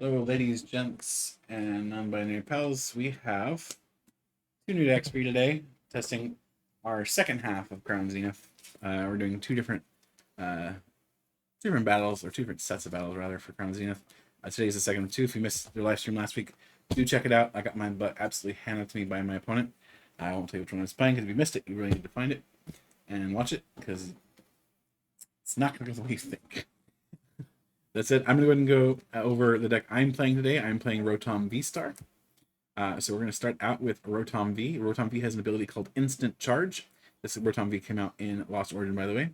Hello, ladies, gents, and non-binary pals. We have two new decks for you today, testing our second half of Crown Zenith. We're doing uh, two different battles, or two different sets of battles, rather, for Crown Zenith. Today's the second of two. If you missed the live stream last week, do check it out. I got my butt absolutely handed to me by my opponent. I won't tell you which one I was playing, because if you missed it, you really need to find it and watch it, because it's not going to go the way you think. That's it. I'm going to go ahead and go over the deck I'm playing today. I'm playing Rotom VSTAR. So we're going to start out with Rotom V. Rotom V has an ability called Instant Charge. This Rotom V came out in Lost Origin, by the way.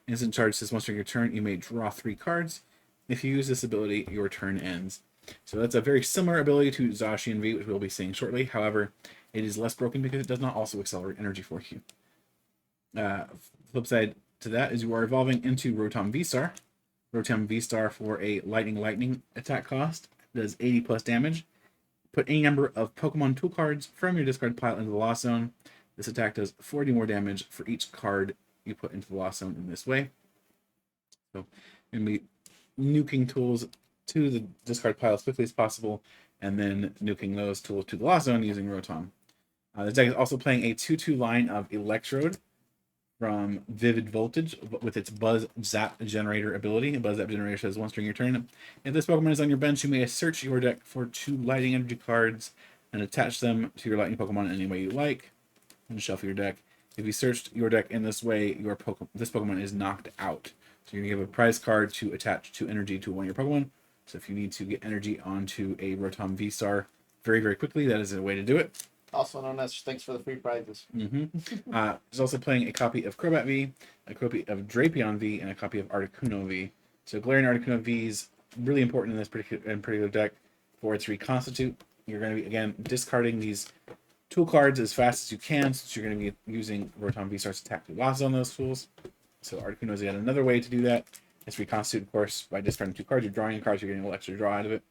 Instant Charge says once during your turn, you may draw 3 cards. If you use this ability, your turn ends. So that's a very similar ability to Zacian V, which we'll be seeing shortly. However, it is less broken because it does not also accelerate energy for you. Flip side to that is you are evolving into Rotom V-Star. Rotom V-Star for a lightning attack cost does 80 plus damage. Put any number of Pokemon tool cards from your discard pile into the Lost Zone. This attack does 40 more damage for each card you put into the Lost Zone in this way. So you're going to be nuking tools to the discard pile as quickly as possible, and then nuking those tools to the Lost Zone using Rotom. The deck is also playing a 2-2 line of Electrode from Vivid Voltage with its Buzz Zap Generator ability. Buzz Zap Generator says once during your turn, if this Pokemon is on your bench, you may search your deck for 2 Lightning Energy cards and attach them to your Lightning Pokemon in any way you like, and shuffle your deck. If you searched your deck in this way, this Pokemon is knocked out. So you're going to give a prize card to attach to energy to one of your Pokemon. So if you need to get energy onto a Rotom V-Star very, very quickly, that is a way to do it. Also known as thanks for the free prizes. He's also playing a copy of Crobat V, a copy of Drapion V, and a copy of Articuno V. So Galarian Articuno V is really important in this particular deck for its reconstitute. You're going to be, again, discarding these tool cards as fast as you can, since you're going to be using Rotom V-Star's attack to loss on those tools. So Articuno is yet another way to do that. It's reconstitute, of course, by discarding 2 cards. You're drawing cards, you're getting a little extra draw out of it.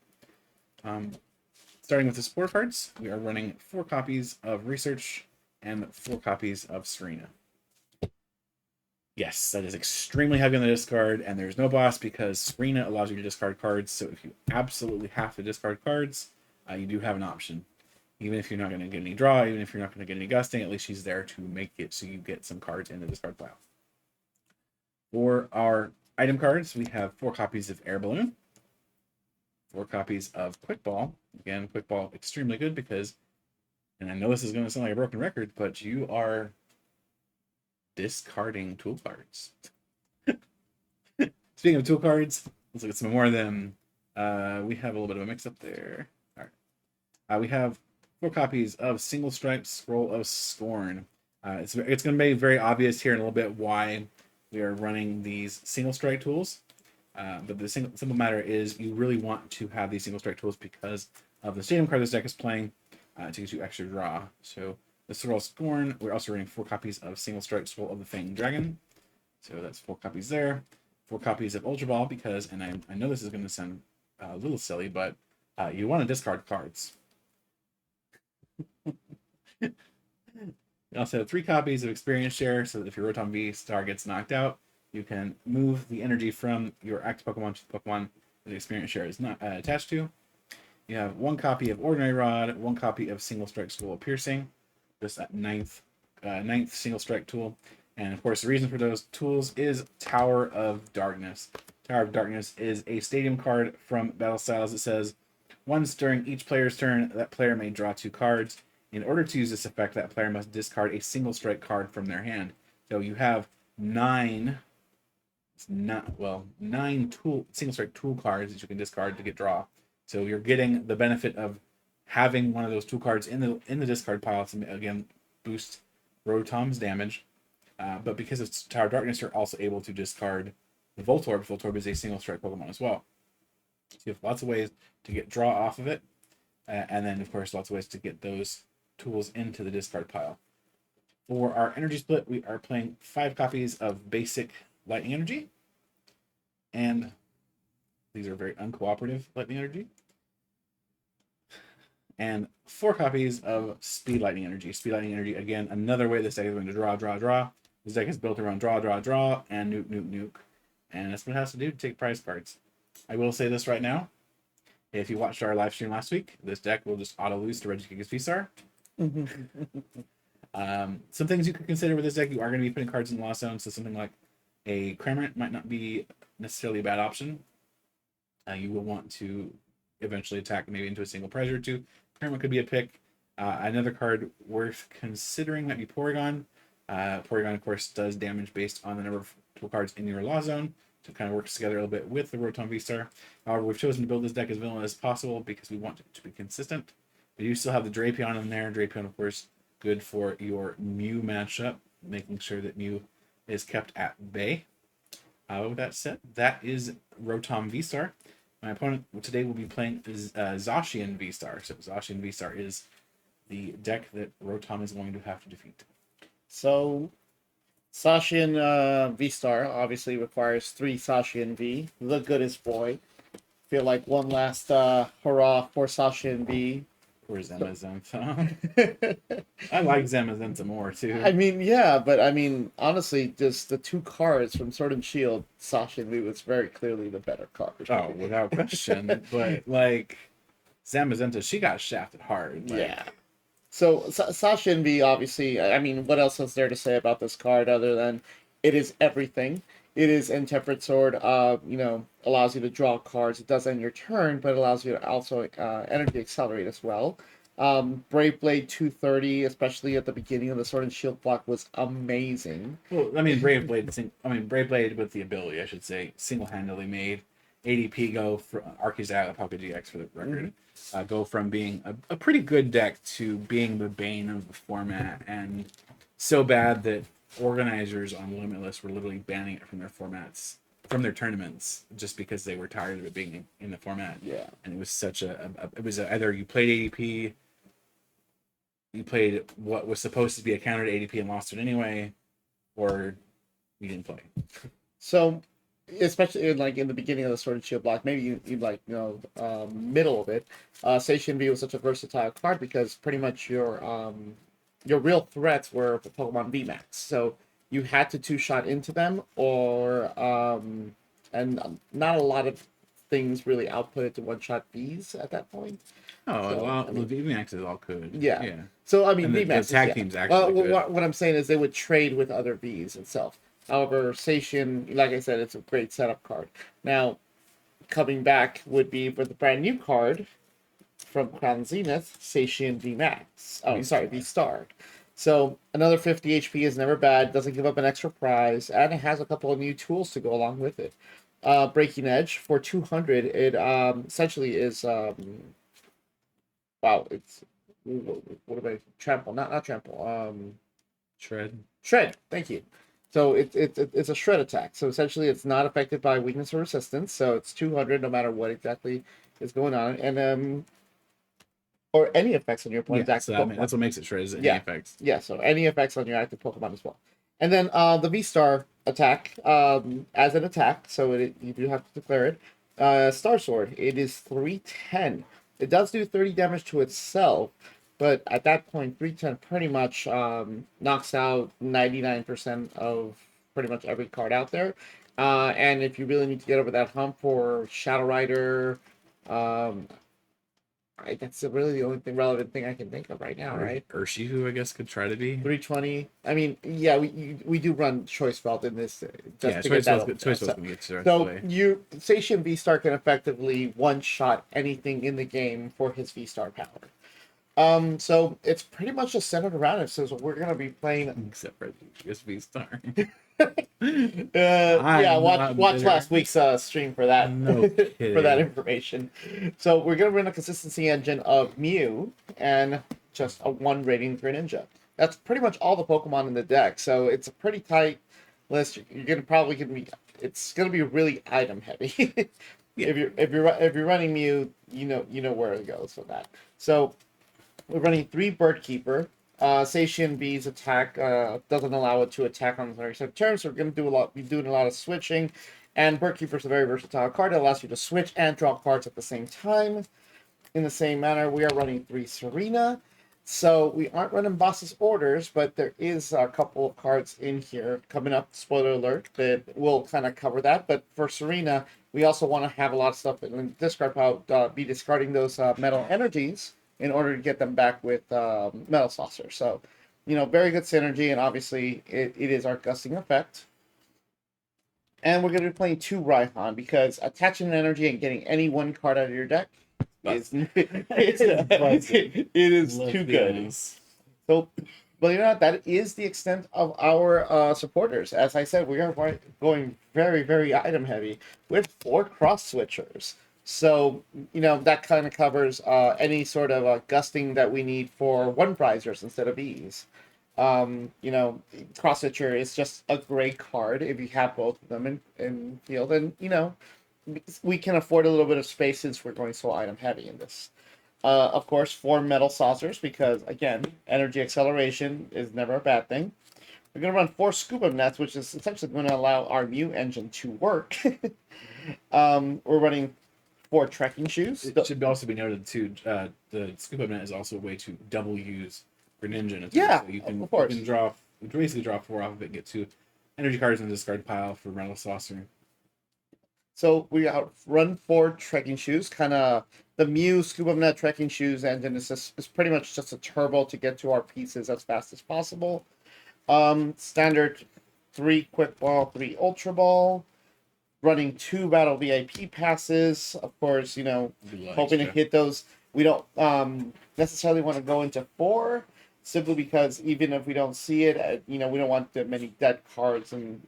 Starting with the support cards, we are running 4 copies of Research and 4 copies of Serena. Yes, that is extremely heavy on the discard, and there's no boss because Serena allows you to discard cards. So if you absolutely have to discard cards, you do have an option. Even if you're not going to get any draw, even if you're not going to get any gusting, at least she's there to make it so you get some cards in the discard pile. For our item cards, we have 4 copies of Air Balloon, 4 copies of Quick Ball. Again, Quick Ball extremely good because, and I know this is going to sound like a broken record, but you are discarding tool cards. Speaking of tool cards, let's look at some more of them. We have a little bit of a mix up there. All right. We have 4 copies of Single Stripe Scroll of Scorn. It's going to be very obvious here in a little bit why we are running these single strike tools. But the simple matter is you really want to have these single strike tools because of the stadium card this deck is playing to get you extra draw. So the Scroll of Scorn, we're also running 4 copies of Single Strike Scroll of the Fanged Dragon. So that's 4 copies there. 4 copies of Ultra Ball because, and I know this is going to sound a little silly, but you want to discard cards. You also have 3 copies of Experience Share, so that if your Rotom V-Star gets knocked out, you can move the energy from your active Pokemon to the Pokemon that the Experience Share is not attached to. You have 1 copy of Ordinary Rod, 1 copy of Single Strike School of Piercing, just that ninth Single Strike tool. And of course, the reason for those tools is Tower of Darkness. Tower of Darkness is a stadium card from Battle Styles that says, once during each player's turn, that player may draw 2 cards. In order to use this effect, that player must discard a single strike card from their hand. So you have 9 single strike tool cards that you can discard to get draw. So you're getting the benefit of having one of those tool cards in the discard pile to again boost Rotom's damage. But because it's Tower of Darkness, you're also able to discard the Voltorb. Voltorb is a single strike Pokemon as well. So you have lots of ways to get draw off of it. And then, of course, lots of ways to get those tools into the discard pile. For our energy split, we are playing 5 copies of basic Lightning Energy. And these are very uncooperative Lightning Energy. And 4 copies of Speed Lightning Energy. Speed Lightning Energy, again, another way this deck is going to draw. This deck is built around draw, and nuke. And that's what it has to do to take prize cards. I will say this right now. If you watched our live stream last week, this deck will just auto lose to Regigigas VSTAR. Some things you could consider with this deck: you are going to be putting cards in the lost zone, so something like a Cramorant might not be necessarily a bad option. You will want to eventually attack maybe into a single pressure or two. Cramorant could be a pick. Another card worth considering might be Porygon. Porygon, of course, does damage based on the number of tool cards in your law zone, so it kind of works together a little bit with the Rotom V-Star. However, we've chosen to build this deck as vanilla as possible because we want it to be consistent. But you still have the Drapion in there. Drapion, of course, good for your Mew matchup, making sure that Mew is kept at bay. With that said, that is Rotom V-Star. My opponent today will be playing Zacian V-Star. So Zacian V-Star is the deck that Rotom is going to have to defeat. So, Zacian V-Star obviously requires 3 Zacian V, the goodest boy. Feel like one last hurrah for Zacian V. Or Zamazenta. I like Zamazenta more too. I mean, yeah, but I mean, honestly, just the 2 cards from Sword and Shield, Zacian V was very clearly the better card. Oh, without question. But like Zamazenta, she got shafted hard. Like, yeah. So Zacian V, obviously, I mean, what else is there to say about this card other than it is everything? It is Intemperate Sword, allows you to draw cards. It does end your turn, but it allows you to also Energy Accelerate as well. Brave Blade 230, especially at the beginning of the Sword and Shield block, was amazing. Well, I mean, Brave Blade with the ability, I should say, single-handedly made ADP go for Arceus out, Palka GX for the record, go from being a pretty good deck to being the bane of the format, and so bad that organizers on Limitless were literally banning it from their formats, from their tournaments, just because they were tired of it being in the format. Yeah. And it was such either you played ADP, you played what was supposed to be a counter to ADP and lost it anyway, or you didn't play. So, especially in the beginning of the Sword and Shield block, maybe you middle of it, Zacian V was such a versatile card because pretty much your real threats were the Pokemon VMAX. So you had to 2-shot into them, and not a lot of things really outputted to 1-shot Vs at that point. The VMAXs all could. Yeah. So I mean, and the VMAX tag teams actually. what I'm saying is they would trade with other Vs itself. However, Zacian, like I said, it's a great setup card. Now, coming back would be for the brand new card from Crown Zenith, Zacian VMAX. Oh, sorry, V-Star. So another 50 HP is never bad, doesn't give up an extra prize, and it has a couple of new tools to go along with it. Breaking Edge for 200, it essentially is it's what am I trample? Not trample. Shred. Thank you. So it's a shred attack. So essentially, it's not affected by weakness or resistance. So it's 200 no matter what exactly is going on, and or any effects on your opponent's active Pokemon. That's what makes it shred, is any effects. Yeah, so any effects on your active Pokemon as well. And then the V-Star attack, as an attack, so you do have to declare it. Star Sword, it is 310. It does do 30 damage to itself, but at that point, 310 pretty much knocks out 99% of pretty much every card out there. And if you really need to get over that hump for Shadow Rider, that's really the only relevant thing I can think of right now, right? Urshifu, I guess, could try to be 320. I mean, yeah, we do run Choice Belt in this. Choice Belt's gonna get the rest of the way. Zacian V-Star can effectively one-shot anything in the game for his V-Star power. So it's pretty much just centered around it. So we're gonna be playing, except for just V-Star. Watch last week's stream for that. No kidding. For that information. So we're gonna run a consistency engine of Mew and just a 1 rating Greninja. That's pretty much all the Pokemon in the deck. So it's a pretty tight list. It's gonna be really item heavy. If you're running Mew, you know where to go for that. So we're running 3 Bird Keeper. Zacian V's attack doesn't allow it to attack on the very same turn, so we're going to be doing a lot of switching. And Bird Keeper is a very versatile card that allows you to switch and draw cards at the same time. In the same manner, we are running 3 Serena. So we aren't running boss's orders, but there is a couple of cards in here coming up. Spoiler alert! That will kind of cover that. But for Serena, we also want to have a lot of stuff in the discard pile. Be discarding those metal energies in order to get them back with metal saucer. So, very good synergy, and obviously it is our gusting effect. And we're going to be playing 2 Raihan because attaching an energy and getting any one card out of your deck is it is Let's too be good. honest. So, believe it or not, that is the extent of our supporters. As I said, we are going very, very item heavy with 4 cross switchers. So, that kind of covers any sort of gusting that we need for one prizers instead of E's. Cross switcher is just a great card if you have both of them in field. And, we can afford a little bit of space since we're going so item heavy in this. Of course, 4 metal saucers because, again, energy acceleration is never a bad thing. We're going to run 4 scuba nets, which is essentially going to allow our Mew engine to work. We're running 4 trekking shoes. It should also be noted, too, the scuba net is also a way to double use Greninja. Yeah, so you can, of course. You can basically draw 4 off of it, get 2 energy cards in the discard pile for Rental Saucer. So we run 4 trekking shoes, kind of the Mew Scuba Net trekking shoes engine is pretty much just a turbo to get to our pieces as fast as possible. Standard 3 Quick Ball, 3 Ultra Ball, running 2 Battle VIP passes. Of course, hoping to hit those. We don't necessarily want to go into 4, simply because even if we don't see it, we don't want that many dead cards in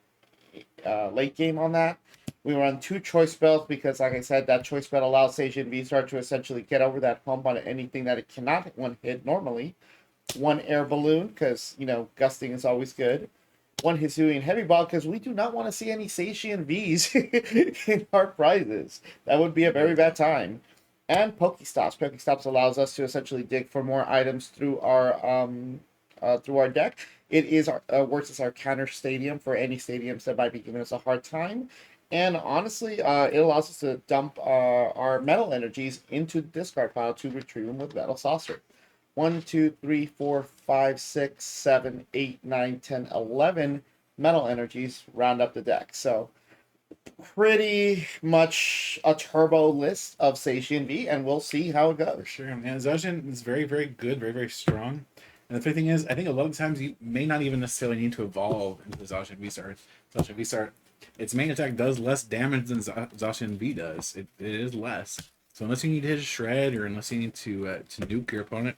late game on that. We run 2 choice spells because, like I said, that choice spell allows Zacian VSTAR to essentially get over that hump on anything that it cannot one hit normally. 1 air balloon because, gusting is always good. 1 Hisuian heavy ball because we do not want to see any Zacian Vs in our prizes. That would be a very bad time. And Pokestops. Pokestops allows us to essentially dig for more items through our deck. It is works as our counter stadium for any stadiums that might be giving us a hard time. And honestly, it allows us to dump our metal energies into the discard pile to retrieve them with Metal Saucer. 1, 2, 3, 4, 5, 6, 7, 8, 9, 10, 11 metal energies round up the deck. So pretty much a turbo list of Zacian V, and we'll see how it goes. For sure, man. Zacian is very, very good, very, very strong. And the funny thing is, I think a lot of times you may not even necessarily need to evolve into the Zacian V-Star. Zacian V-Star, its main attack does less damage than Zacian V does. It is less. So unless you need to hit a shred or unless you need to nuke your opponent,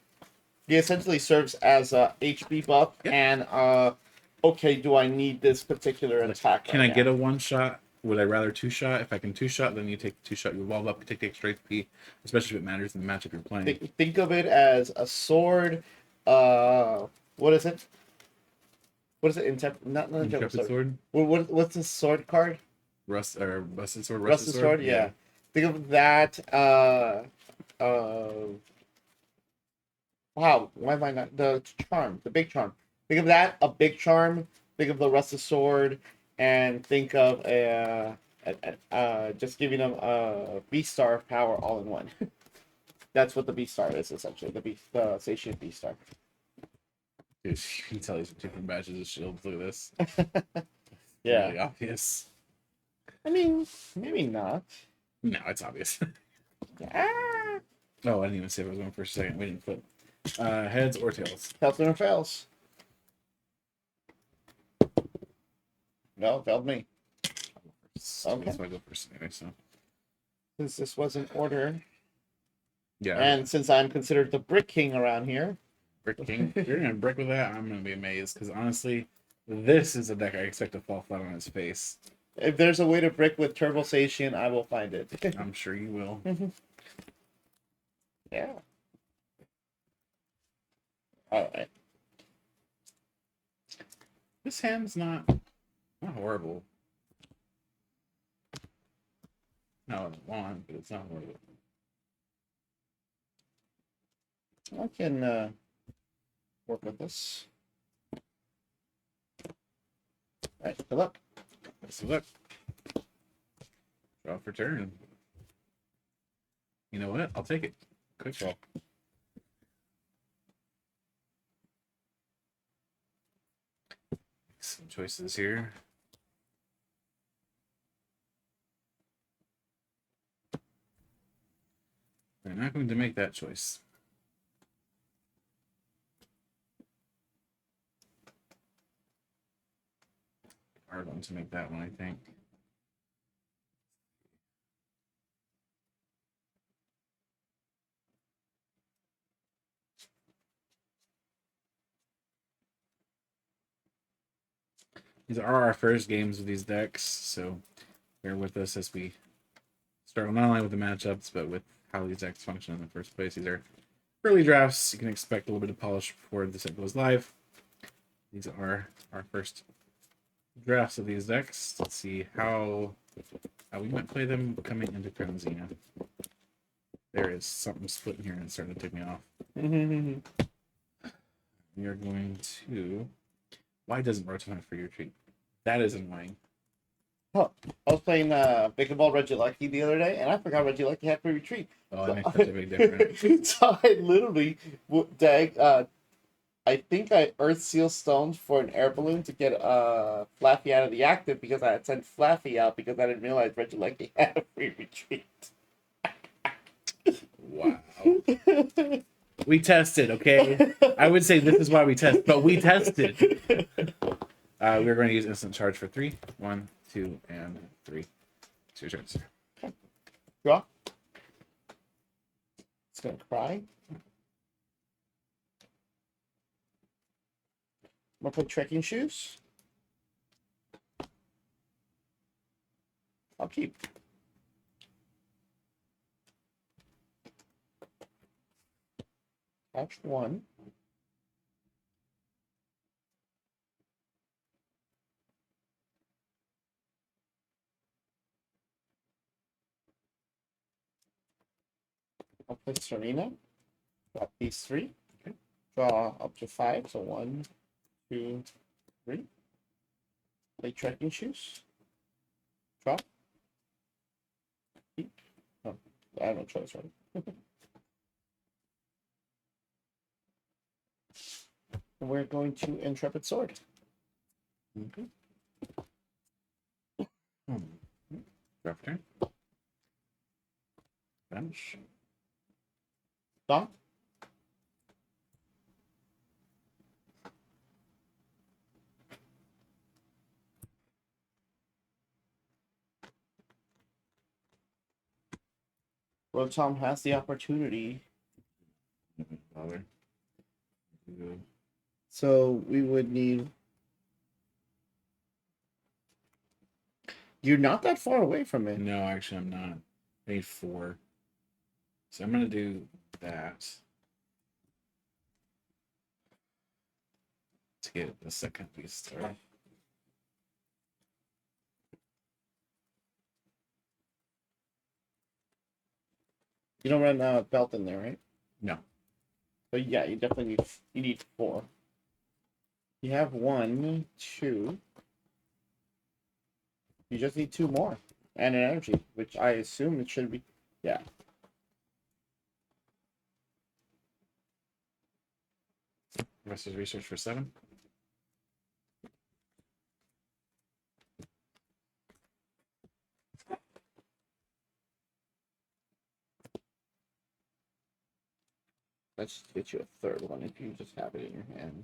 he essentially serves as a HP buff and okay, do I need this particular attack? Can I get a one shot? Would I rather 2-shot? If I can 2-shot, then you take 2-shot, you evolve up, you take the extra HP, especially if it matters in the matchup you're playing. Think of it as a sword. What is it? What is it? Not Intrepid sword. What's the sword card? Rusted sword. Rusted sword. Yeah. Think of that. Wow. Why am I not the charm? The big charm. Think of that. A big charm. Think of the rusted sword, and think of just giving them a VSTAR power all in one. That's what the VSTAR is essentially. The Zacian VSTAR. Dude, you can tell these are different batches of shields. Look at this. Yeah. Really obvious. I mean, maybe not. No, it's obvious. Ah. Oh, I didn't even say if I was going for a second. We didn't flip. Heads or tails? Tails or fails. No, failed me. Okay. That's why I go first anyway, so. Since this was in order. Yeah. And since I'm considered the Brick King around here. Brick King. If you're going to brick with that, I'm going to be amazed. Because honestly, this is a deck I expect to fall flat on its face. If there's a way to brick with Turbo Zacian, I will find it. I'm sure you will. Yeah. Alright. This hand's not horrible. No, it's one, but it's not horrible. I can work with this. Alright, good luck. Best of luck. Draw for turn. You know what? I'll take it. Quick draw. choices here. They're not going to make that choice. Are going to make that one, I think. These are our first games of these decks, so bear with us as we start not only with the matchups, but with how these decks function in the first place. These are early drafts. You can expect a little bit of polish before the set goes live. These are our first drafts of these decks. Let's see how we might play them coming into Crown Zenith. There is something splitting here and it's starting to take me off. We are going to... Why doesn't Rotom have free retreat? That is annoying. Oh, I was playing Big Ball Regieleki the other day, and I forgot Regieleki had free retreat. Oh, that makes such a big difference. So I literally I think I Earth Seal Stones for an air balloon to get Flaffy out of the active because I had sent Flaffy out because I didn't realize Regieleki had a free retreat. Wow. We tested, okay? I would say this is why we test, but we tested. We're going to use instant charge for 3. 1, 2, and 3. It's your turn, sir. Draw. It's gonna cry. I'm gonna play trekking shoes. I'll keep. Catch 1. I'll play Serena. Drop these 3. Okay. Draw up to 5. So 1, 2, 3. Play trekking shoes. Drop. Keep. Oh, I have no choice, right? And we're going to Intrepid Sword. Okay. Draft turn. Bench. Dom. Rotom has the opportunity. Bother. So we would need. You're not that far away from it. No, actually, I'm not. I need 4. So I'm going to do that to get the second VSTAR. You don't run a belt in there, right? No. So yeah, you definitely need 4. You have 1, 2. You just need 2 more and an energy, which I assume it should be. Yeah. Rest is research for 7. Let's get you a 3rd one if you just have it in your hand.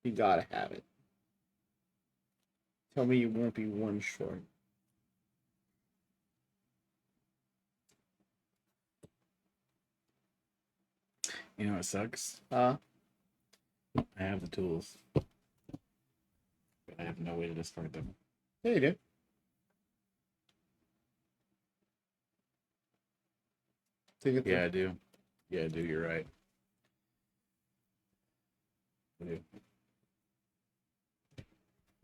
You gotta have it. Tell me you won't be 1 short. You know what sucks? Huh? I have the tools, but I have no way to discard them. Yeah, you do. Yeah, I do. Yeah, I do. You're right. I do.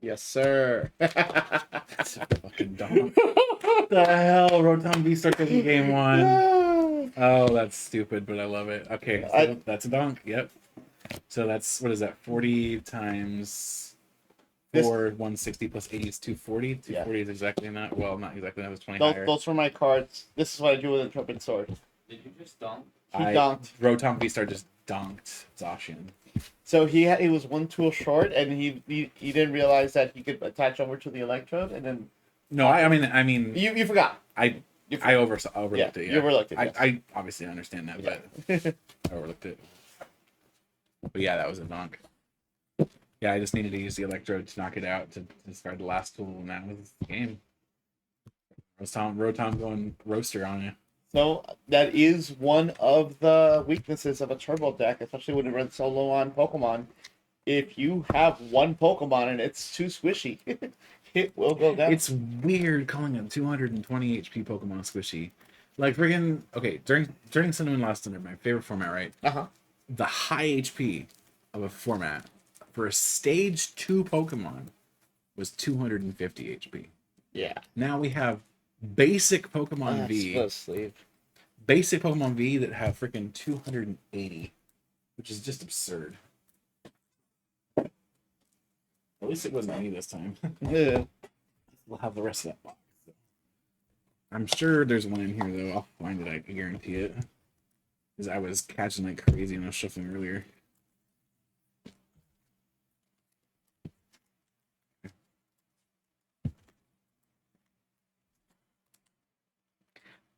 Yes, sir. That's a fucking donk. What the hell? Rotom V starts in game 1. Oh, that's stupid, but I love it. Okay, so that's a donk. Yep. So that's, what is that? 40 times 4, 160 plus 80 is 240. 240 is exactly not, well, not exactly, that was 20 higher. Those were my cards. This is what I do with Intrepid Sword. Did you just dunk? He donked. Rotom V-Star just donked Zacian. So he was one tool short, and he didn't realize that he could attach over to the electrode, and then No, I mean, you forgot. I overlooked it. Yeah, you overlooked it. I, Yes. I obviously understand that, but I overlooked it. But yeah, that was a donk. Yeah, I just needed to use the electrode to knock it out to discard the last tool, and that was the game. Rotom going roaster on you. So that is one of the weaknesses of a turbo deck, especially when it runs solo on Pokemon. If you have one Pokemon and it's too squishy, it will go down. It's weird calling a 220 HP Pokemon squishy. Like friggin' okay, during Sun and Lost Thunder, my favorite format, right? Uh-huh. The high HP of a format for a stage 2 Pokemon was 250 HP. Yeah. Now we have basic Pokemon V. Basic Pokemon V that have freaking 280, which is just absurd. At least it wasn't me this time. Yeah. We'll have the rest of that box. I'm sure there's one in here though. I'll find it. I can guarantee it. Because I was catching like crazy and I was shuffling earlier.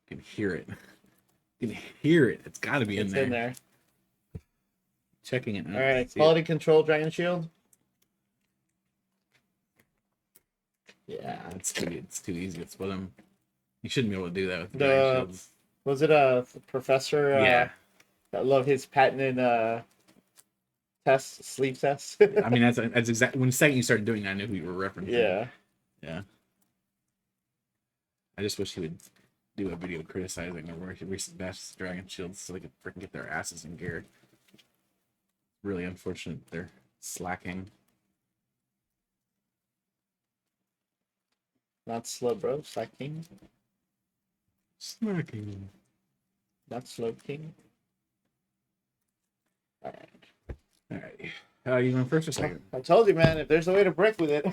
You can hear it. You can hear it. It's got to be in there. In there. Checking it out. All right. Quality control, Dragon Shield. Yeah. It's too easy. It's with them. You shouldn't be able to do that with the Dragon Shields. Was it a professor? Yeah. I love his patented sleep test. I mean, that's exactly when the second you started doing that, I knew who you were referencing. Yeah. Yeah. I just wish he would do a video criticizing the recent best Dragon Shields so they could freaking get their asses in gear. Really unfortunate they're slacking. Not slow, bro. Slacking. Slacking. Not slow, king. All right. You going first or second? I told you, man. If there's a way to brick with it.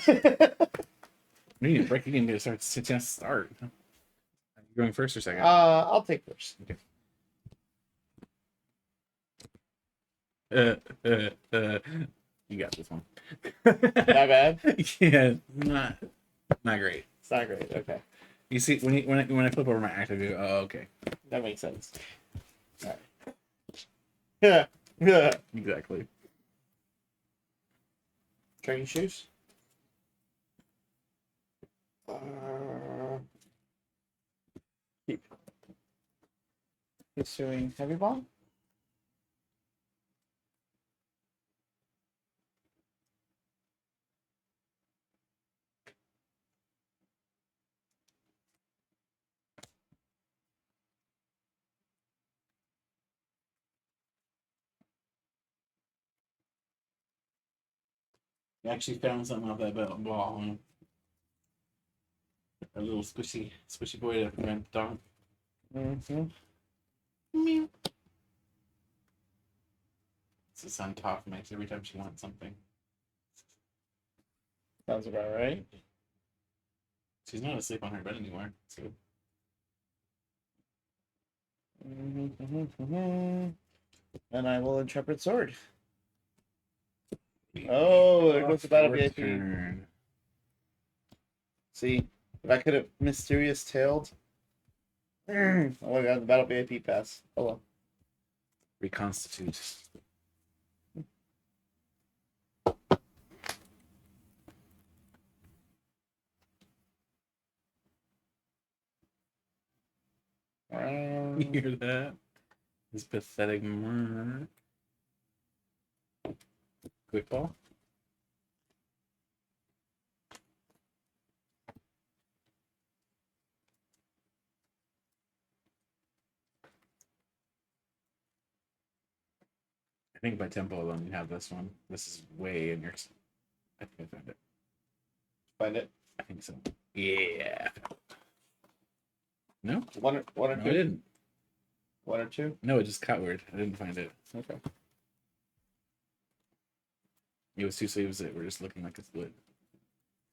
You need to break. You need to start. You going first or second? I'll take first. Okay. You got this one. Not bad. Yeah, not great. It's not great. Okay. You see, when I flip over my active view, oh, okay. That makes sense. All right. Yeah. Yeah. Exactly. Training shoes. Keep. Pursuing heavy ball. You actually found something off that ball, huh? A little squishy boy that went down. Mm-hmm. Meow. It's the sun top makes every time she wants something. Sounds about right. She's not asleep on her bed anymore, so. And I will Intrepid Sword. Oh, there goes the battle VIP. Turn. See, if I could have mysterious tailed. Oh my god, the battle VIP pass. Oh well. Reconstitute. You hear that? This pathetic murder. Quick ball. I think by tempo alone you have this one. This is way in your. I think I found it. Find it. I think so. Yeah. No? One or No, two? I didn't. One or two? No, it just cut weird. I didn't find it. Okay. It was two sleeves that were just looking like a split.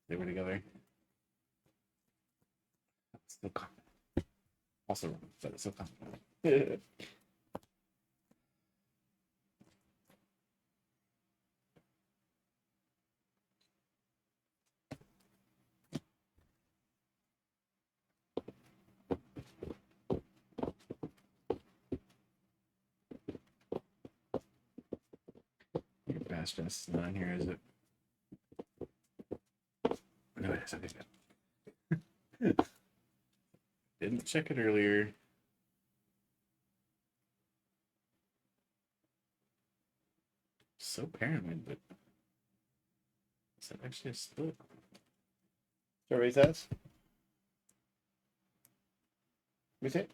They were together. Still confident. Also wrong, but it's so confident. Rematch. This is not in here, is it? No, it is. Okay, good. Didn't check it earlier. So paranoid, but is that actually a split? Survey says. Is it?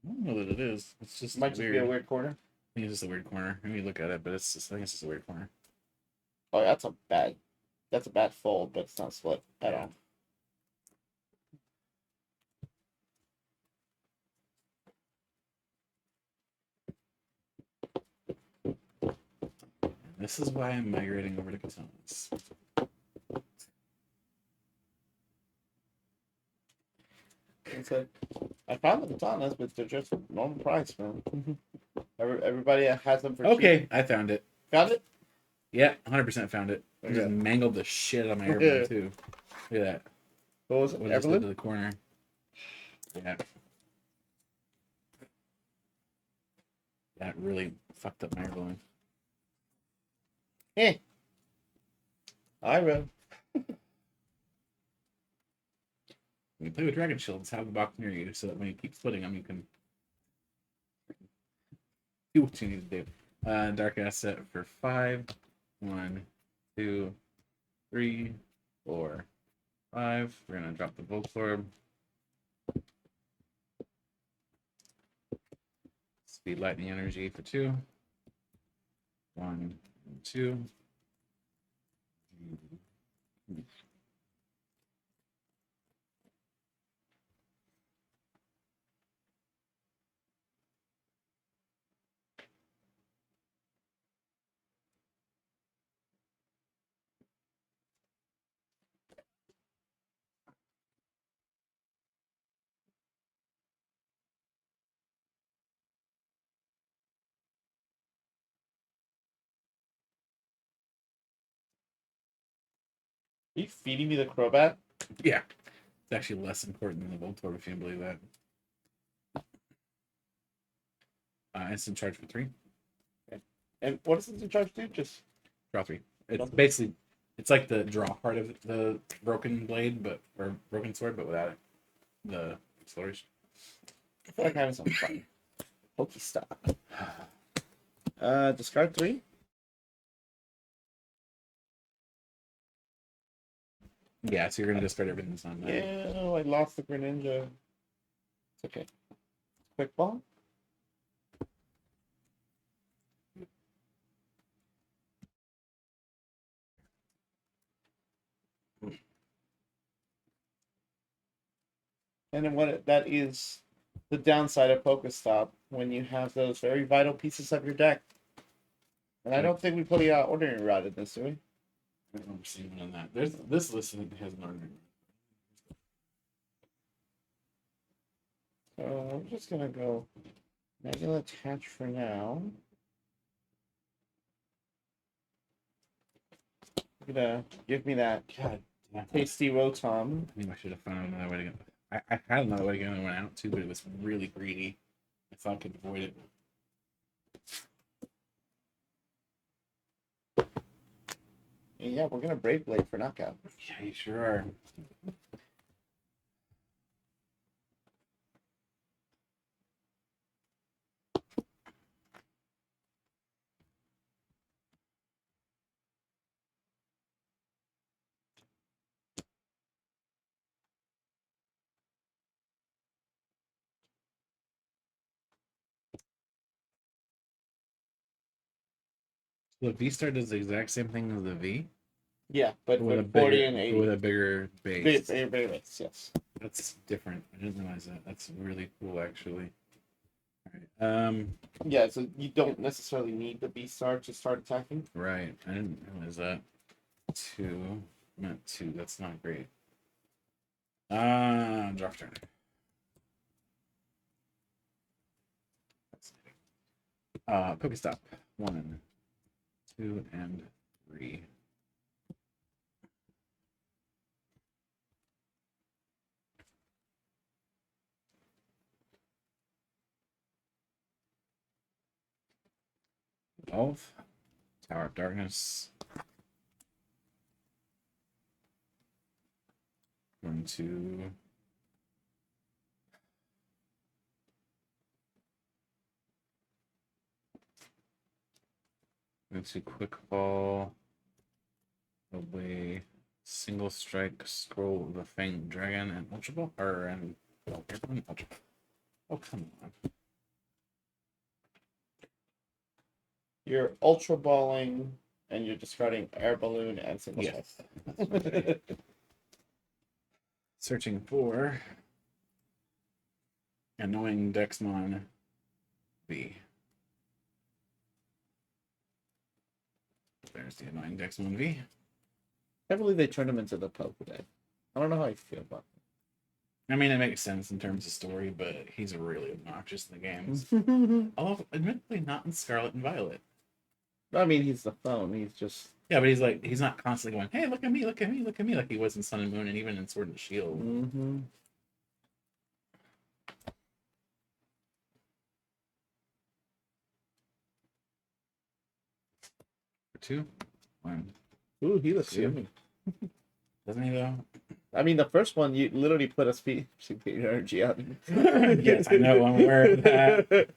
I don't know that it is. It's just Might just be a weird corner. I think it's just a weird corner. Maybe look at it, but it's just, I think it's just a weird corner. Oh, that's a bad fold, but it's not split at all. This is why I'm migrating over to Katanas. I found the katanas, but they're just normal price, man. Everybody has them for Okay, cheap. I found it. Found it? Yeah, 100% found it. I just Okay. mangled the shit out of my airplane too. Look at that. What was it? What I just did to Everlyn? the corner. Yeah. That really fucked up my airplane. Eh. I will. When you play with Dragon Shields, have the box near you so that when you keep splitting them, you can do what you need to do. Dark Asset for 5. 1, 2, 3, 4, 5. We're gonna drop the Voltorb. Speed Lightning Energy for 2. 1 and 2. Are you feeding me the Crobat? Yeah, it's actually less important than the Voltorb if you can believe that. Instant charge for 3. And what does instant charge do? Just Draw 3. It's basically, it's like the draw part of the broken blade, or broken sword, but without it. The flourish. I feel like having some fun. Pokestop. Discard 3. Yeah, so you're gonna discard everything that's on that. Yeah, I lost the Greninja. It's okay. Quick ball. And then that is the downside of Pokestop when you have those very vital pieces of your deck. And I don't think we put the ordinary route in this, do we? I don't remember seeing one on that. There's this list has an ordinary. So I'm just gonna go Mega Attach for now. You're gonna give me that God damn. tasty Rotom. I think I should have found another way to get. I had another way to get another one out too, but it was really greedy. I thought I could avoid it. Yeah, we're gonna Brave Blade for knockout. Yeah, you sure are. The VSTAR does the exact same thing as the V. Yeah, but with a 40 bigger, and 80. with a bigger base. Big base, yes. That's different. I didn't realize that. That's really cool, actually. All right. Yeah, so you don't necessarily need the VSTAR to start attacking. Right. I didn't realize that. 2. Not 2. That's not great. Draw turn. Pokestop. 1, 2, and 3. Evolve. Power of Darkness. Going to quick ball away, single strike, scroll the Fang Dragon, and Ultra Ball, Ultra Ball. Oh, come on. You're ultra balling and you're discarding air balloon and single Yes. strike. Searching for annoying Dexmon V. There's the annoying Dexmon V. I believe they turned him into the Pokedex. I don't know how I feel about I mean, it makes sense in terms of story, but he's really obnoxious in the games. that. Although, admittedly, not in Scarlet and Violet. I mean, he's the phone. He's just. Yeah, but he's not constantly going, hey, look at me, look at me, look at me, like he was in Sun and Moon and even in Sword and Shield. Mm-hmm. For 2, 1. Ooh, he looks Two. yummy. Doesn't he, though? I mean, the first one, you literally put a speed energy out. Yes, I know, I'm aware of that.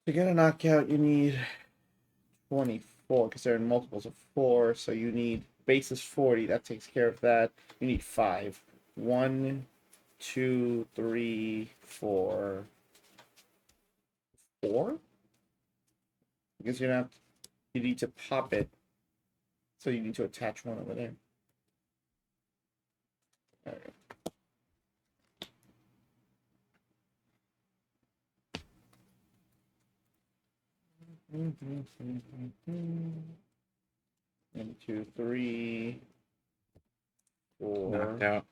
To get a knockout, you need 24 because they're in multiples of 4. So you need base is 40. That takes care of that. You need 5. 1, 2, 3, 4. 4? Because you need to pop it. So you need to attach one over there. All right. One, 2, 3, 4. Knocked out.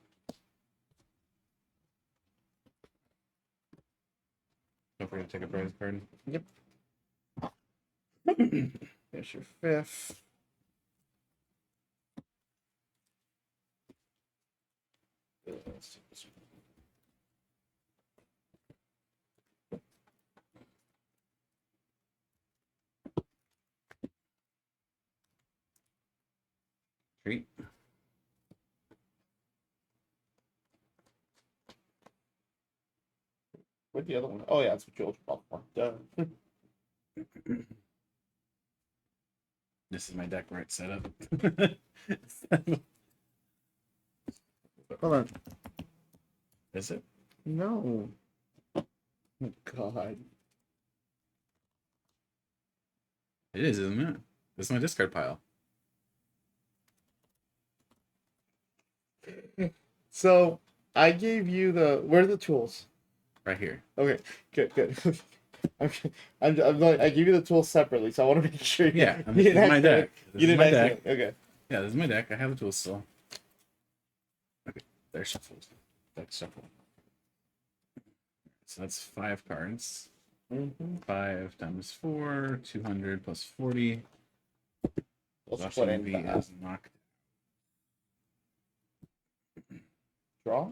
Don't forget to take a prize card. Yep. There's your 5th. Let's take this one. Treat. Where'd the other one? Oh yeah, that's what you ultra ball for. Duh. This is my deck where it's set up. Hold on. Is it? No. Oh, God. It is, isn't it? This is my discard pile. So I gave you where are the tools? Right here. Okay, good. I give you the tools separately, so I want to make sure. Yeah, this is my deck. This You is didn't my deck. Okay. Yeah, this is my deck. I have the tools still. Okay, there's shuffles. Deck shuffle. So that's 5 cards. 5 times 4, 200 plus 40. Let's put Zacian in V that. is knocked. Draw.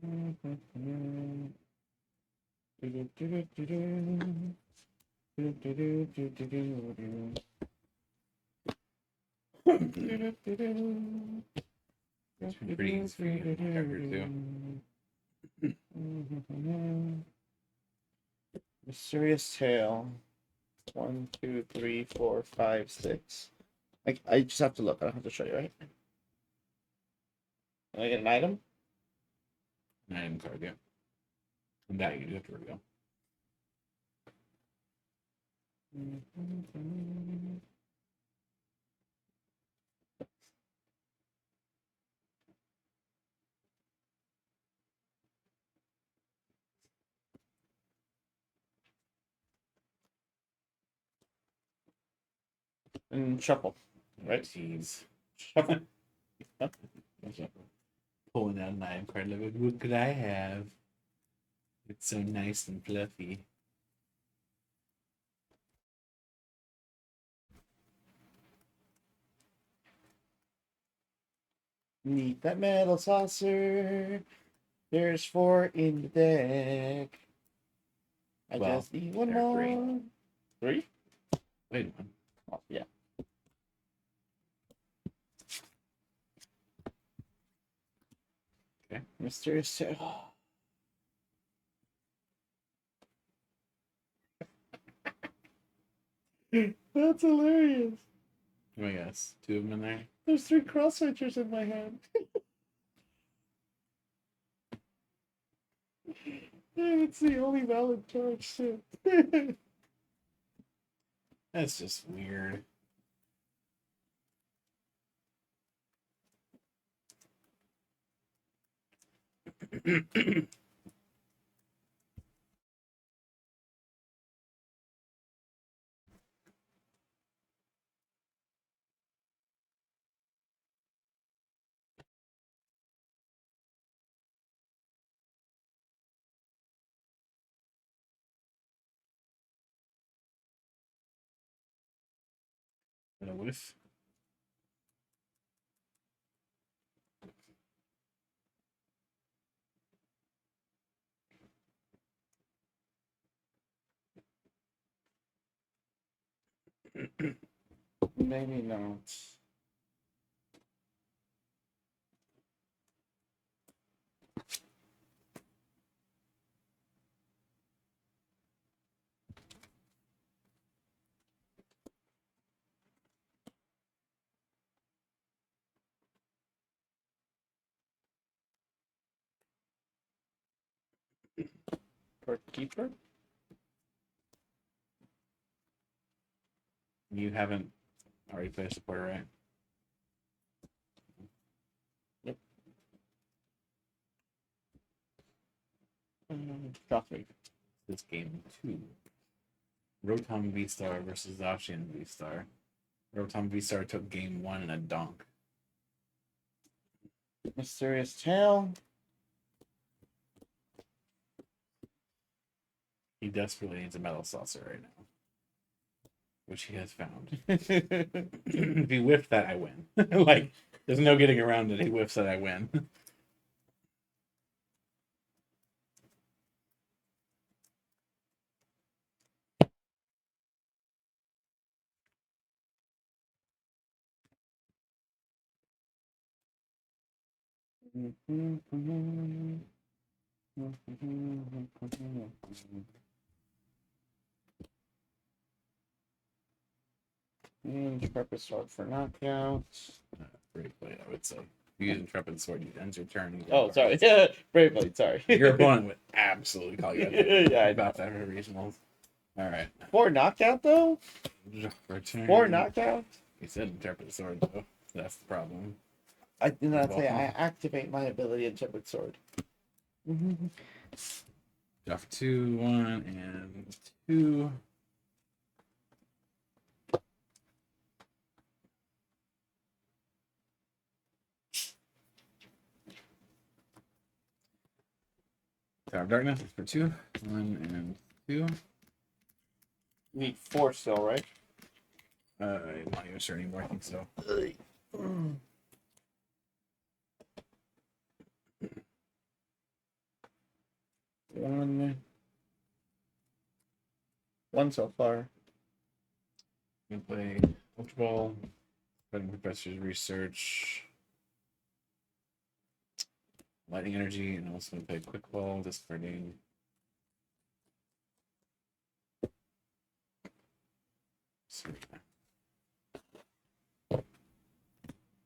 It's been pretty easy for you to cover too. Mysterious Tale. 1, 2, 3, 4, 5, 6. I just have to look. I don't have to show you, right? Can I get an item? An item card, yeah. And that you do have to reveal. And shuffle. Right. Jeez. Shuffle. Pulling out an item card. Like, what could I have? It's so nice and fluffy. Need that metal saucer. There's 4 in the deck. I Well, just need one there are more. 3? Wait a minute. Oh, yeah. Okay. Mysterious. That's hilarious. Let me guess. 2 of them in there. There's 3 cross switchers in my hand. Yeah, it's the only valid charge too. That's just weird. And a whiff. Maybe not. For keeper? You haven't already finished the quarter, right? Yep. Draw 3. This game 2. Rotom VSTAR versus Zacian VSTAR. Rotom VSTAR took game 1 in a donk. Mysterious Tail. He desperately needs a metal saucer right now, which he has found. That's If he whiffed that, I win. Like, there's no getting around it. He whiffs that, I win. Intrepid Sword for knockout. Brave Blade, I would say. If you use Intrepid Sword, you ends your turn. You Oh, sorry. Yeah, Brave Blade, sorry. Your opponent would absolutely call you out. Yeah, I About that for regionals. All right. 4 knockout, though? Return. 4 knockout? He said Intrepid Sword, though. That's the problem. I did not Well, say I activate my ability Intrepid Sword. Draw for 2, 1, and 2. Tower of Darkness for 2, 1, and 2. Need 4 still, right? I'm not even sure anymore. I think so. One so far. I'm gonna play Ultra Ball, Fighting Professor's Research, Lightning Energy, and also gonna play Quick Ball, discarding.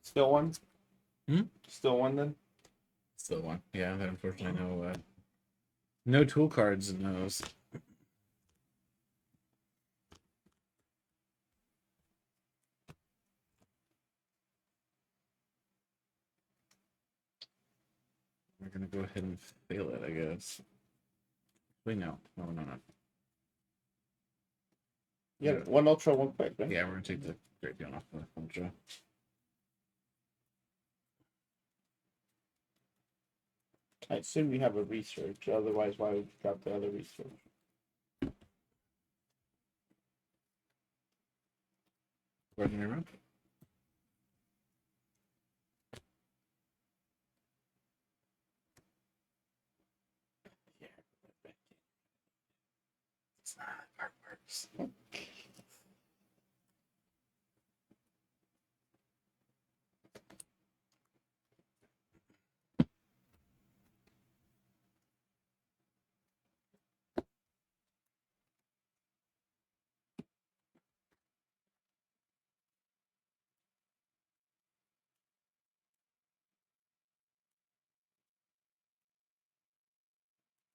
Still one? Hmm? Still one then? Still one. Yeah, but unfortunately no tool cards in those. We're gonna go ahead and fail it, I guess. Wait, no. Yeah, one ultra, one quick, right? Yeah, we're gonna take the Great Beyond off the Ultra. I assume you have a research, otherwise why would you drop the other research? Ordinary round.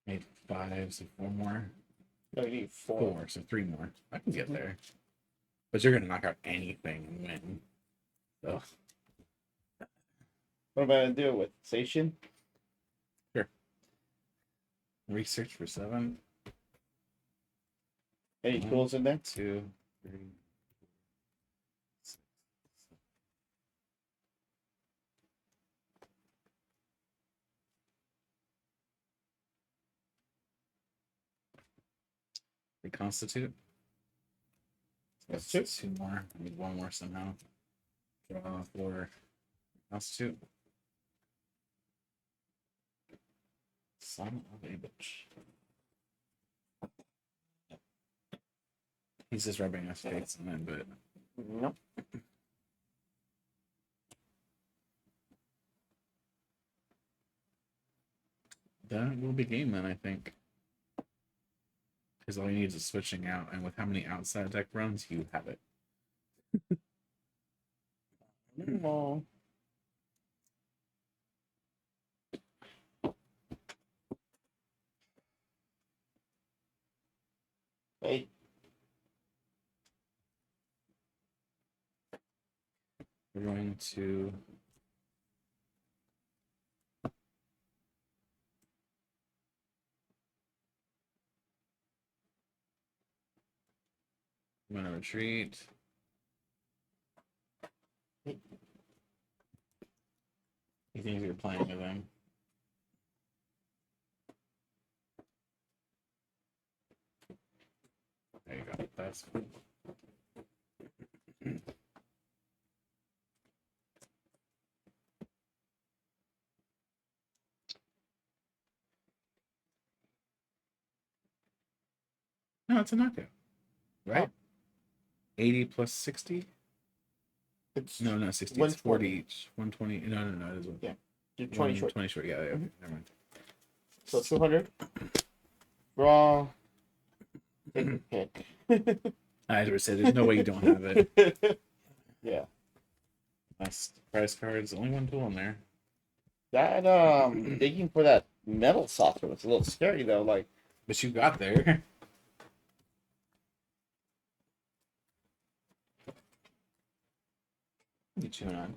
Made 5, so 4 more. No, you need 4. 4, so 3 more. I can get there. But you're gonna knock out anything and win. So What am I gonna do with Zacian? sure. Research for 7. Any 1, tools in there? 2, 3, 6. Reconstitute. That's That's 2. 2 more. I need 1 more somehow. Draw for Reconstitute. Son of a bitch. He's just rubbing his face on it, but Nope. that will be game then, I think. Because all you need is switching out, and with how many outside deck runs, you have it. Well, wait. We're going to I'm gonna retreat. He thinks you're playing with him. There you go. That's cool. No, it's a knockout. Right? 80 plus 60? It's No, not 60. It's 120. 40 each. 120. No. It is one. Yeah. You're 20 short. 20 short. Yeah, okay. Never mind. So 200. Draw. Take a pick. I just said there's no way you don't have it. Yeah. Last prize cards. Only 1 tool in there. That digging for that metal saucer was a little scary though. Like, But you got there. You tune on.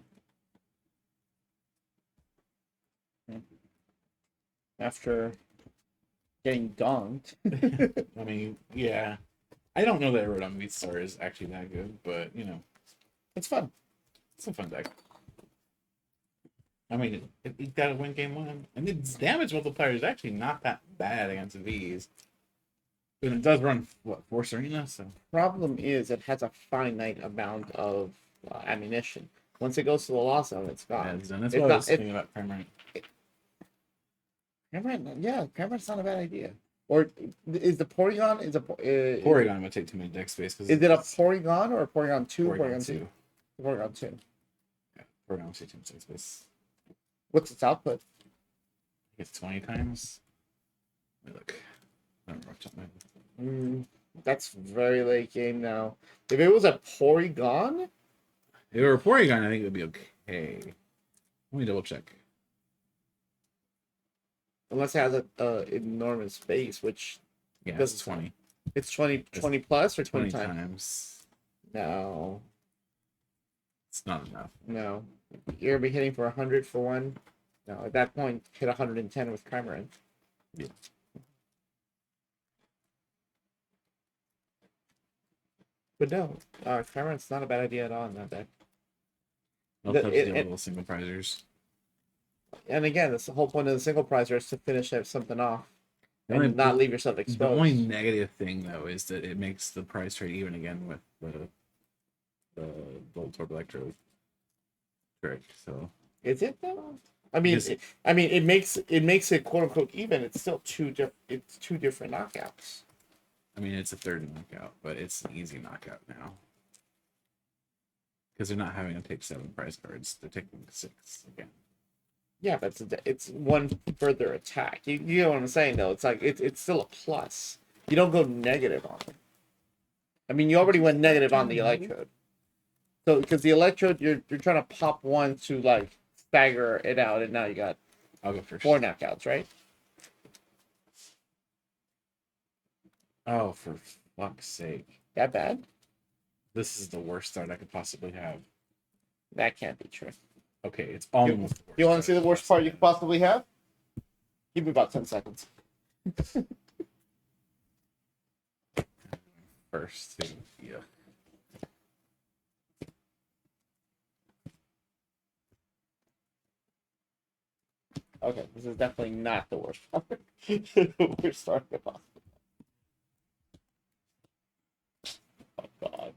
after getting donked. I mean, yeah. I don't know that Rotom VSTAR is actually that good, but you know, It's fun. it's a fun deck. I mean, it got to win game 1, and its damage multiplier is actually not that bad against V's. But it does run what, Force Arena, so Problem is, it has a finite amount of ammunition. Once it goes to the loss zone, it's yeah, gone. it's done. That's It's what I was not- it- thinking about Primarine. Camera's not a bad idea. Or is the Porygon Porygon would take too many deck space. Is it a Porygon or a Porygon 2? Porygon 2? Porygon 2. Yeah, Porygon would take too much deck space. What's its output? It's 20 times. Let me look. I don't remember off the top of my head. That's very late game now. If it was a Porygon, If it were a Porygon, I think it would be okay. Let me double check. unless it has a enormous base, which Yeah, Doesn't it's 20. it's 20 plus or 20 20 times. times. No, It's not enough. no. You're gonna be hitting for 100 for one. No, at that point, hit 110 with Primarine. Yeah. But no, Primarine's not a bad idea at all in that deck. I'll The- touch it- the it- little single prizers. And again, that's the whole point of the single prizer is to finish something off The and only- not leave yourself The exposed. only negative thing, though, is that it makes the prize trade even again with the Voltorb Electro trick. So Is it though? I mean, Yes. it makes it quote unquote even. It's still two different knockouts. I mean, it's a third knockout, but it's an easy knockout now. Because they're not having to take 7 prize cards. They're taking 6 again. Yeah, but it's one further attack. You know what I'm saying, though? It's like, it's still a plus. You don't go negative on it. I mean, you already went negative on the Electrode. So, because the Electrode, you're trying to pop one to, like, stagger it out, and now you got I'll go first. 4 knockouts, right? Oh, for fuck's sake. That bad? This is the worst start I could possibly have. That can't be true. Okay, it's almost the worst. You want to see the worst part you could possibly have? Give me about 10 seconds. First, too. Yeah. Okay, this is definitely not the worst part. The worst start I could possibly have. Oh, God.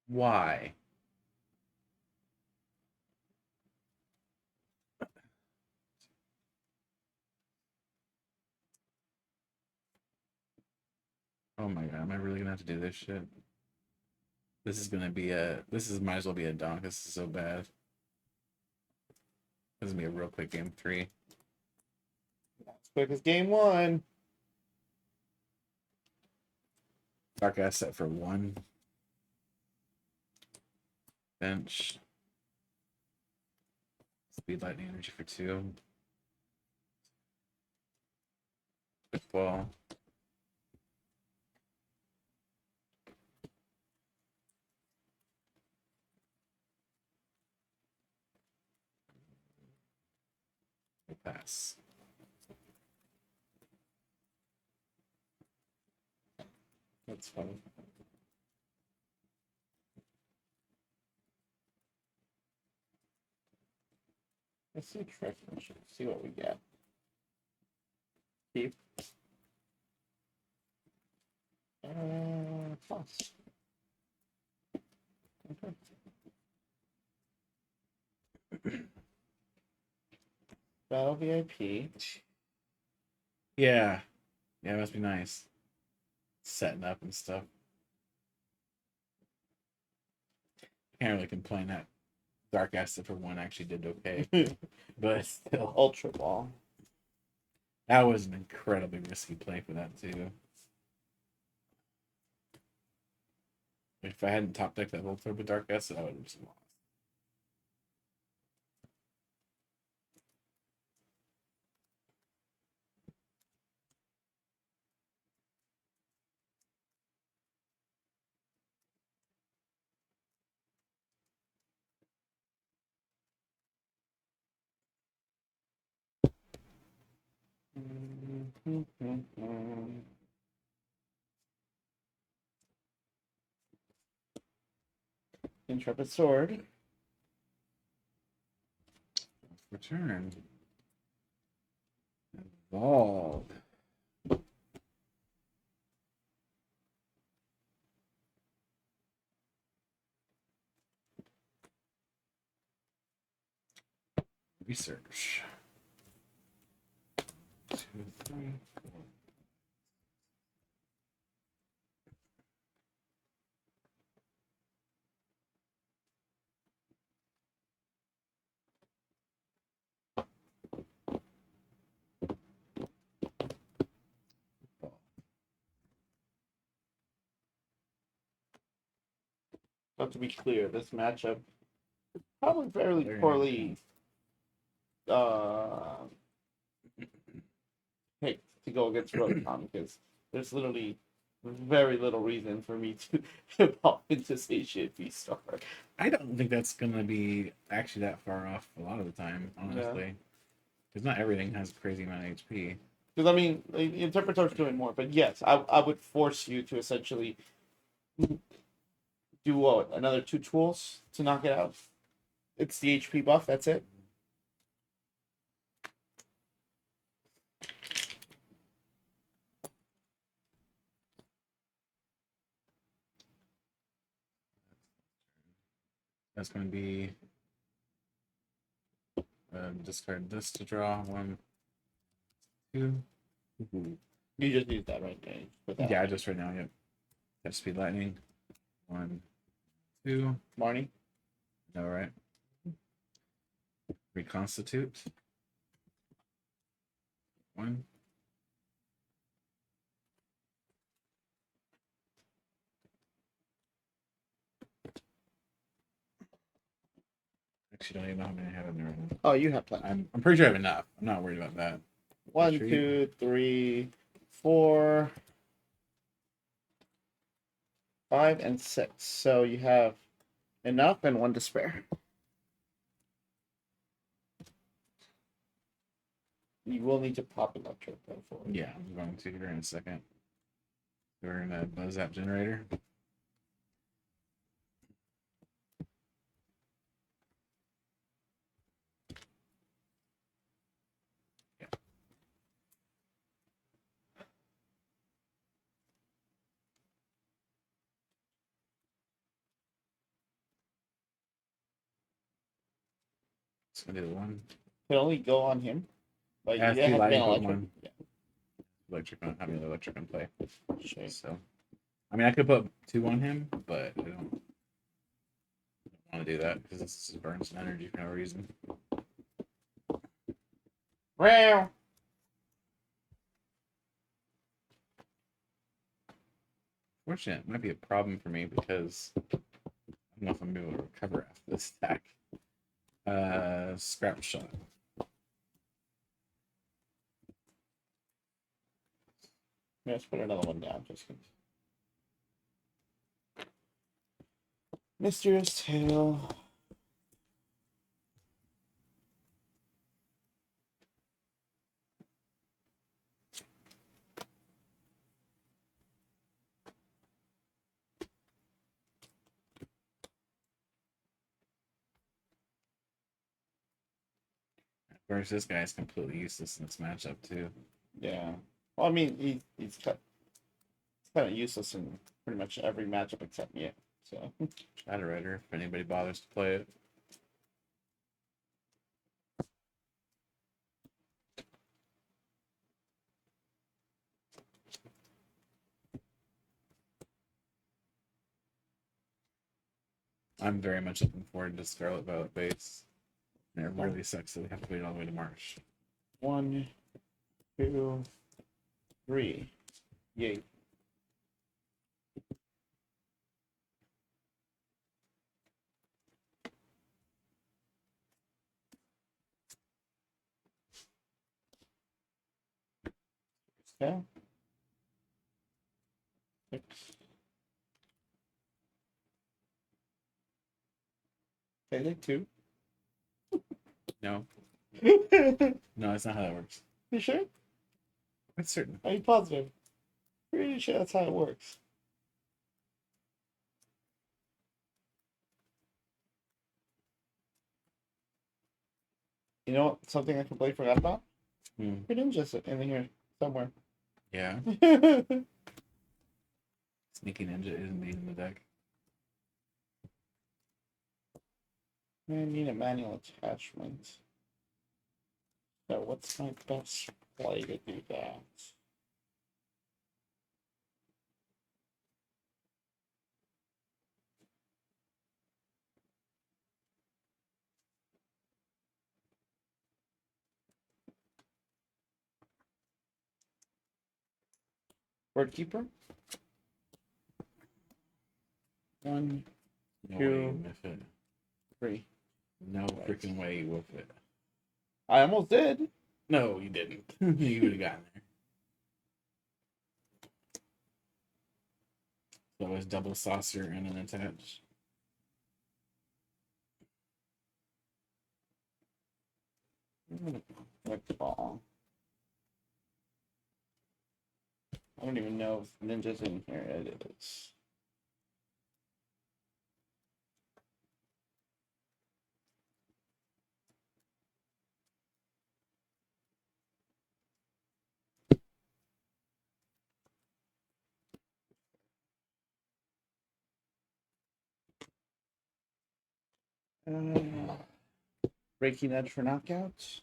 Why? Oh my god, am I really gonna have to do this shit? This is gonna be might as well be a donk. This is so bad. This is gonna be a real quick game 3. As quick as game 1. Dark Asset for 1. Bench. Speed Lightning Energy for 2. Football. Pass. That's funny. Let's see trick. See what we get. Keep. Plus. Okay. Battle VIP. Yeah. Yeah, it must be nice. Setting up and stuff. Can't really complain that Dark Asset for 1 actually did okay. But still. Ultra Ball. That was an incredibly risky play for that too. If I hadn't top decked that Voltorb with Dark Asset, I would have just lost. Intrepid Sword. Return. Evolve. Research. 2, 3, 4. But to be clear, this matchup is probably fairly Very poorly picked to go against Rotom because there's literally very little reason for me to pop into Zacian VSTAR. I don't think that's gonna be actually that far off a lot of the time, honestly. Because not everything has a crazy amount of HP. Because I mean, the Interpretor's doing more, but yes, I would force you to essentially do what, another 2 tools to knock it out. It's the HP buff. That's it. That's going to be discard this to draw 1, 2. Ooh. You just use that right there. Put that Yeah, on. just right now. Yep. That's speed lightning. 1, 2. Marnie. All right. Reconstitute. 1. Actually, don't even know how many I have in there right now. Oh, you have plenty. I'm pretty sure I have enough. I'm not worried about that. 1, Retreat. 2, 3, 4, 5, and 6. So you have enough and 1 to spare. You will need to pop electric though for it. Yeah, I'm going to here in a second. We're in a buzz app generator. Yeah. It's gonna do the 1. Can only go on him. Like Yeah, you it's have to be lighting on electric. Pokemon. Yeah. Electric on having the electric on play. Sure. So, I mean, I could put 2 on him, but I don't want to do that because this just burns some energy for no reason. Wow. Fortunate, it might be a problem for me because I don't know if I'm able to recover after this stack. Scrap shot. Let's put another one down just in case. Mysterious Tail. Of course, this guy is completely useless in this matchup too. Yeah. Well, I mean, he's kind of useless in pretty much every matchup except me. So. Shadow Rider, if anybody bothers to play it. I'm very much looking forward to Scarlet Violet base. And it really sucks that we have to wait all the way to March. 1, 2, 3. Yay. Yeah. 6. Okay, like 2. No, You no, that's not how that works. sure? It's certain. Are you positive? Pretty sure that's how it works. You know what? Something I completely forgot about? Greninja's in here somewhere. Yeah. Sneaky Ninja is indeed in the deck. I need a manual attachment. So what's my best play to do that? Word keeper. 1, No 2, way you whiff it. 3. No freaking way you whiff it. I almost did. No, you didn't. You would have gotten there. So it was double saucer and an attach. Like the ball. I don't even know if Ninja's in here. It is. Breaking Edge for knockout.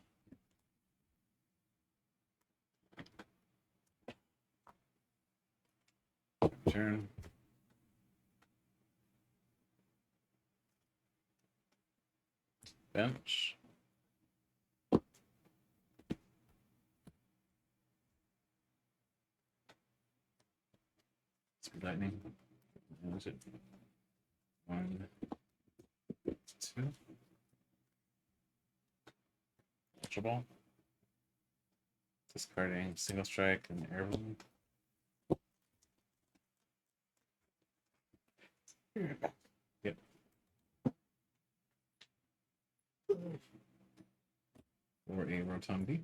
Turn. Bench. Speed lightning. What is it? 1, 2. Ultra ball. Discarding single strike and air balloon. Yep. Or a Rotom B.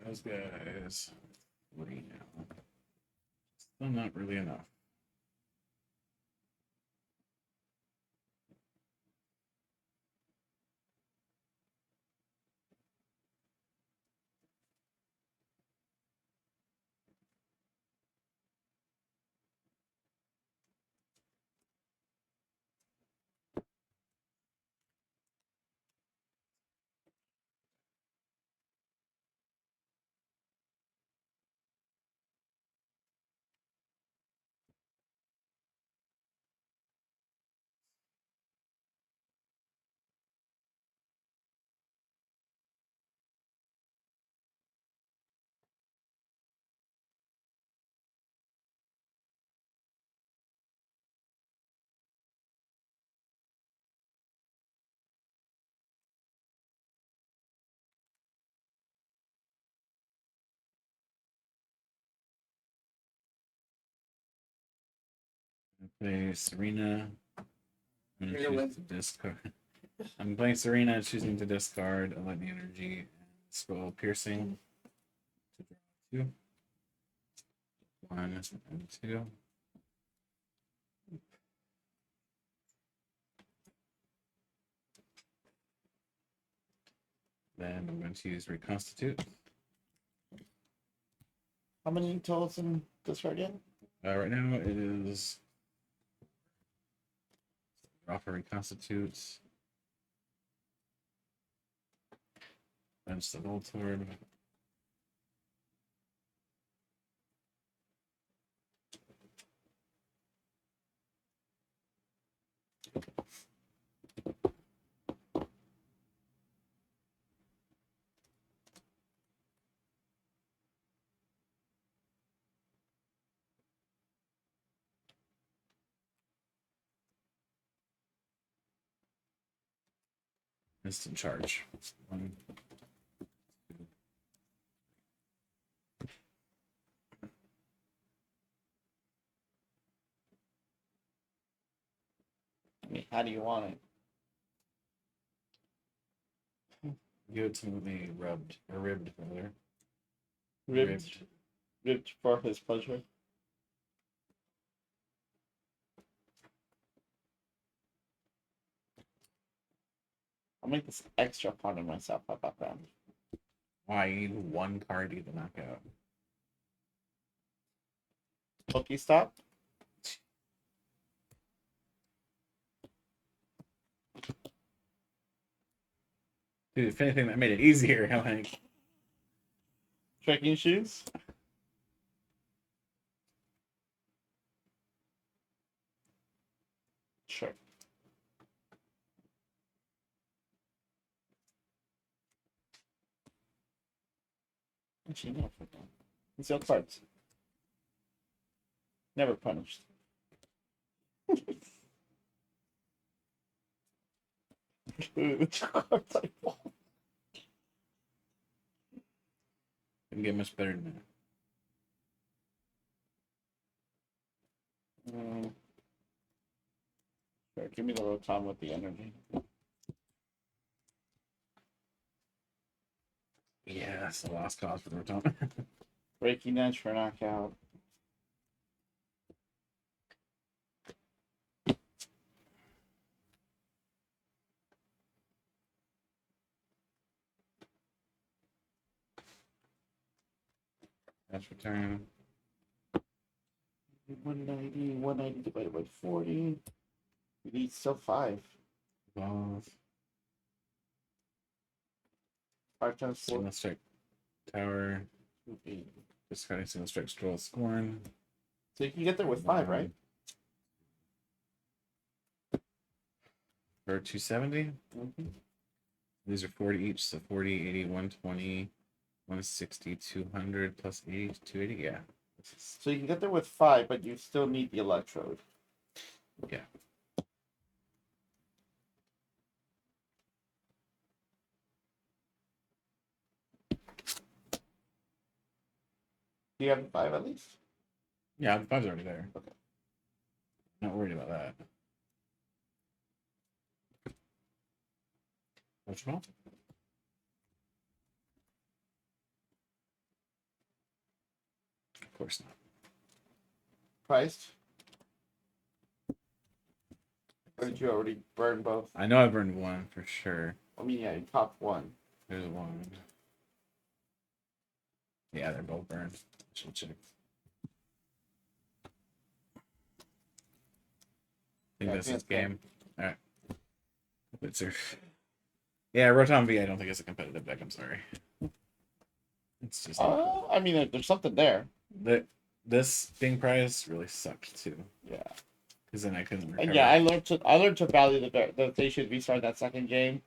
Those guys 3 now. Still not really enough. Play Serena. I'm gonna choose to discard. I'm playing Serena, choosing to discard a lightning energy and scroll piercing. To draw 2. 1 and 2. Then I'm going to use Reconstitute. How many totals in discard yet? Right now it is draw for Reconstitute. Bench the Voltorb. Instant charge. 1, 2. I mean, how do you want it? Give it to me rubbed or ribbed rather. Ribbed for his pleasure. I'll make this extra part of myself. How about that? Why you need 1 card to get the knockout? Pokestop. Dude, if anything, that made it easier. I'm like, Trekking shoes. Sure. Actually, no. It's your cards. Never punished. Which cards I want? Couldn't get much better than that. Sure, give me the Rotom with the energy. Yeah, that's a lost cause for Rotom. Breaking Edge for knockout. That's return. 190 divided by 40. We need still 5. Evolve. 5 times 4. Single strike tower. Would be... Discarding single strike scroll scorn. So you can get there with 5, right? For 270. Mm-hmm. These are 40 each, so 40, 80, 120, 160, 200 plus 80, 280. Yeah. So you can get there with 5, but you still need the electrode. Yeah. Do you have 5 at least? Yeah, the 5's already there. Okay. Not worried about that. What's wrong? Of course not. Priced? Or did you already burn both? I know I burned one for sure. I mean, yeah, you popped 1. There's one. Yeah, they're both burned. Should check. I think Yeah, that's I his think game. Alright. Blitzer. Yeah, Rotom V, I don't think it's a competitive deck, I'm sorry. It's just I mean, there's something there. this being priced really sucked too. Yeah. Because then I couldn't recover. And yeah, I learned to value the they should restart that second game.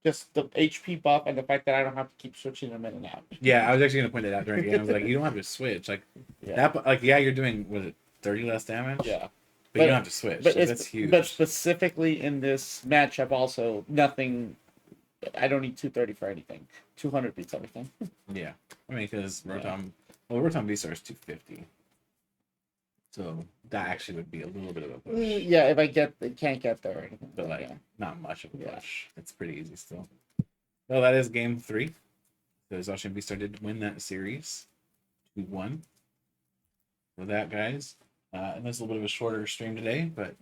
Just the HP buff and the fact that I don't have to keep switching them in and out. Yeah, I was actually gonna point that out during the game. I was like, you don't have to switch. Like that, like you're doing was it 30 less damage? Yeah. But you don't have to switch. But So that's huge. But specifically in this matchup, also nothing. I don't need 230 for anything. 200 beats everything. Yeah, I mean because Rotom, Rotom VSTAR is 250, so that actually would be a little bit of a push. Yeah, if I can't get there or anything. But like yeah. not much of a push. It's pretty easy still. Well, that is game 3. The Zacian VSTAR did win that series 2-1. For that, guys. And that's a little bit of a shorter stream today, but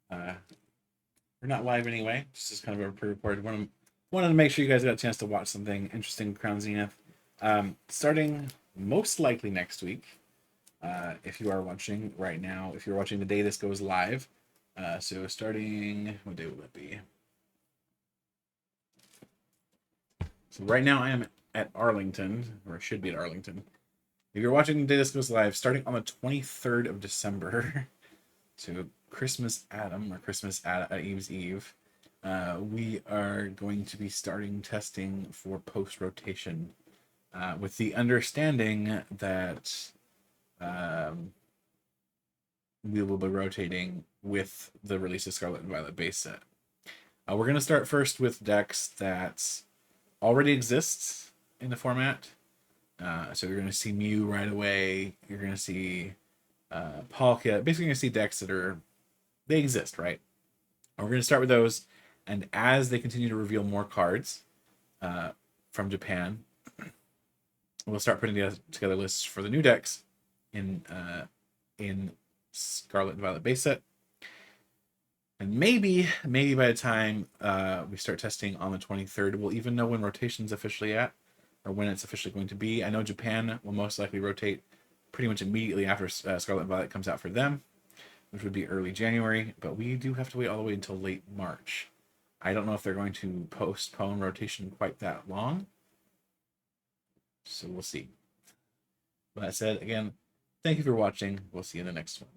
we're not live anyway. This is kind of a pre-recorded one. Wanted to make sure you guys got a chance to watch something interesting, Crown Zenith. Starting most likely next week, if you are watching right now, if you're watching the day this goes live. So starting, what day will that be? So right now I am at Arlington, or I should be at Arlington. If you're watching the day this goes live, starting on the 23rd of December, so Christmas Adam, or Christmas Eve's Eve, we are going to be starting testing for post-rotation with the understanding that we will be rotating with the release of Scarlet and Violet base set. We're going to start first with decks that already exist in the format. So you're going to see Mew right away. You're going to see Palkia. Basically, you're going to see decks that they exist, right? We're going to start with those. And as they continue to reveal more cards from Japan, we'll start putting together lists for the new decks in Scarlet and Violet base set. And maybe by the time we start testing on the 23rd, we'll even know when rotation's officially at, or when it's officially going to be. I know Japan will most likely rotate pretty much immediately after Scarlet and Violet comes out for them, which would be early January, but we do have to wait all the way until late March. I don't know if they're going to postpone rotation quite that long, so we'll see. But that said, again, thank you for watching. We'll see you in the next one.